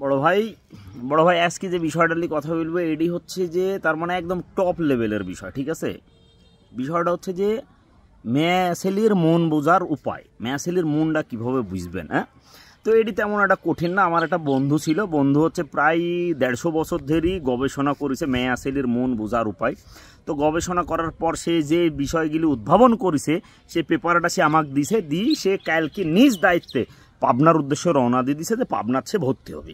বড় ভাই বড় ভাই আজকে যে বিষয়টা নিয়ে কথা বলবো এটি হচ্ছে যে তার মানে একদম টপ লেভেলের বিষয়। ঠিক আছে, বিষয়টা হচ্ছে যে মেয়ে ছেলের মন বোঝার উপায়, মেয়ে ছেলের মনটা কীভাবে বুঝবেন। হ্যাঁ, তো এটি তেমন একটা কঠিন না। আমার একটা বন্ধু ছিল, বন্ধু হচ্ছে প্রায় 150 বছর ধরেই গবেষণা করেছে মেয়ে ছেলের মন বোঝার উপায়। তো গবেষণা করার পর সে যে বিষয়গুলি উদ্ভাবন করেছে সে পেপারটা সে আমাকে দিছে, সে কালকে নিজ দায়িত্বে পাবনার উদ্দেশ্যে রওনা দিয়ে দিছে যে পাবনার সে ভর্তি হবে,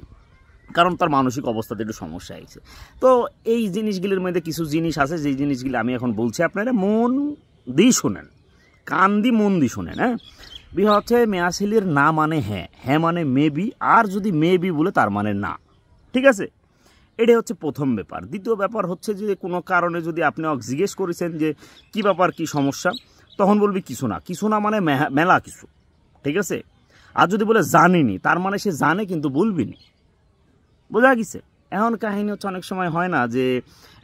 কারণ তার মানসিক অবস্থাতে একটু সমস্যা হয়েছে। তো এই জিনিসগুলির মধ্যে কিছু জিনিস আছে যেই জিনিসগুলি আমি এখন বলছি, আপনারা মন দিয়ে শোনেন, কান দিয়ে মন দিয়ে শোনেন। হ্যাঁ, বিষয় হচ্ছে মেয়া ছেলের না মানে হ্যাঁ, হ্যাঁ মানে মেবি, আর যদি মেবি বলে তার মানে না। ঠিক আছে, এটাই হচ্ছে প্রথম ব্যাপার। দ্বিতীয় ব্যাপার হচ্ছে যে কোনো কারণে যদি আপনি জিজ্ঞেস করেছেন যে কি ব্যাপার, কি সমস্যা, তখন বলবি কিছু না। কিছু না মানে মেলা কিছু। ঠিক আছে, আর যদি বলে জানিনি, তার মানে সে জানে কিন্তু বলবিনি। বোঝা গেছে? এখন কাহিনী হচ্ছে অনেক সময় হয় না যে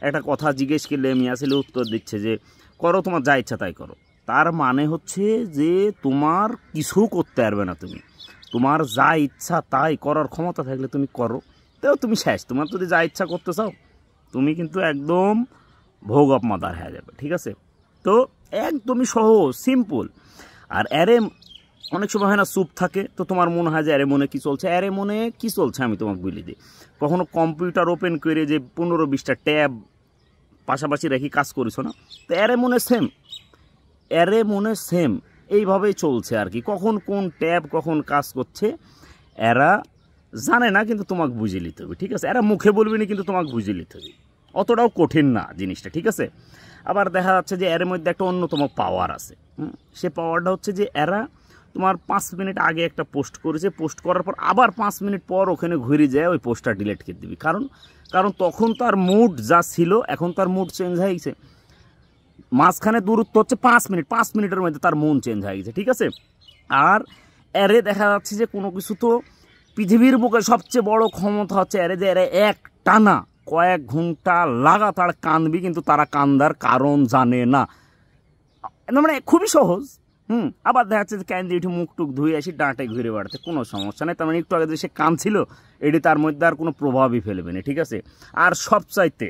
একটা কথা জিজ্ঞেস করলে মিয়া ছেলে উত্তর দিচ্ছে যে করো, তোমার যা ইচ্ছা তাই করো। তার মানে হচ্ছে যে তোমার কিছু করতে পারবে না, তুমি তোমার যা ইচ্ছা তাই করার ক্ষমতা থাকলে তুমি করো, তো তুমি শেষ। তোমার যদি যা ইচ্ছা করতে চাও তুমি কিন্তু একদম ভোগ অফ মাদার হয়ে যাবে। ঠিক আছে, তো একদমই সহজ, সিম্পল। আর এরে অনেক সময় হয় না চুপ থাকে, তো তোমার মনে হয় যে আরে মনে কি চলছে, আরে মনে কি চলছে আমি তোমাকে বলে দিই। কখনো কম্পিউটার ওপেন করে যে 15-20টা ট্যাব পাশাপাশি রেখে কাজ করেছো না, তো এরে মনে সেম এইভাবেই চলছে আর কি। কখন কোন ট্যাব কখন কাজ করছে এরা জানে না, কিন্তু তোমাকে বুঝে নিতে হবে। ঠিক আছে, এরা মুখে বলবি না, কিন্তু তোমাকে বুঝে নিতে হবে। অতটাও কঠিন না জিনিসটা। ঠিক আছে, আবার দেখা যাচ্ছে যে এর মধ্যে একটা অন্যতম পাওয়ার আছে। সে পাওয়ারটা হচ্ছে যে এরা তোমার 5 মিনিট আগে একটা পোস্ট করেছে, পোস্ট করার পর আবার 5 মিনিট পর ওখানে ঘুরে যায় ওই পোস্টটা ডিলিট করে দিবি। কারণ তখন তার মুড যা ছিল এখন তার মুড চেঞ্জ হয়ে গেছে। মাঝখানে দূরত্ব হচ্ছে 5 মিনিট, 5 মিনিটের মধ্যে তার মন চেঞ্জ হয়ে গেছে। ঠিক আছে, আর এরে দেখা যাচ্ছে যে কোনো কিছু তো পৃথিবীর বুকে সবচেয়ে বড় ক্ষমতা হচ্ছে এরে যে এরা এক টানা কয়েক ঘন্টা লাগাতার কাঁদবি, কিন্তু তারা কান্দার কারণ জানে না। মানে খুবই সহজ। আবার দেখা যাচ্ছে যে ক্যান্দি উঠে মুখ টুক ধুয়ে আসি ডাঁটে ঘুরে বেড়াতে, কোনো সমস্যা নেই। তার মানে একটু আগে যে সে কাঁদছিল এটি তার মধ্যে আর কোনো প্রভাবই ফেলবে না। ঠিক আছে, আর সবচাইতে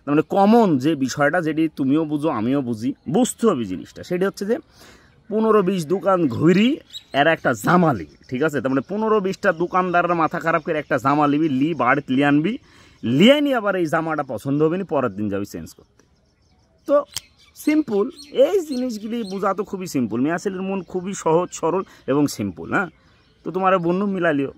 মানে কমন যে বিষয়টা, যেটি তুমিও বুঝো আমিও বুঝি, বুঝতে হবে জিনিসটা, সেটি হচ্ছে যে 15-20 দোকান ঘুরি এর একটা জামা লিবি। ঠিক আছে, তার মানে 15-20টা দোকানদারের মাথা খারাপ করে একটা জামা লিবি, বাড়িতে লিয়ে আনবি, লিয়ে নিয়ে আবার এই জামাটা পছন্দ হবে না, পরের দিন যাবি চেঞ্জ করতে। তো সিম্পল, এই জিনিসগুলি বোঝা তো খুবই সিম্পল। মেয়া ছেলের মন খুবই সহজ সরল এবং সিম্পল। হ্যাঁ, তো তোমার বন্ধু মিলালিও।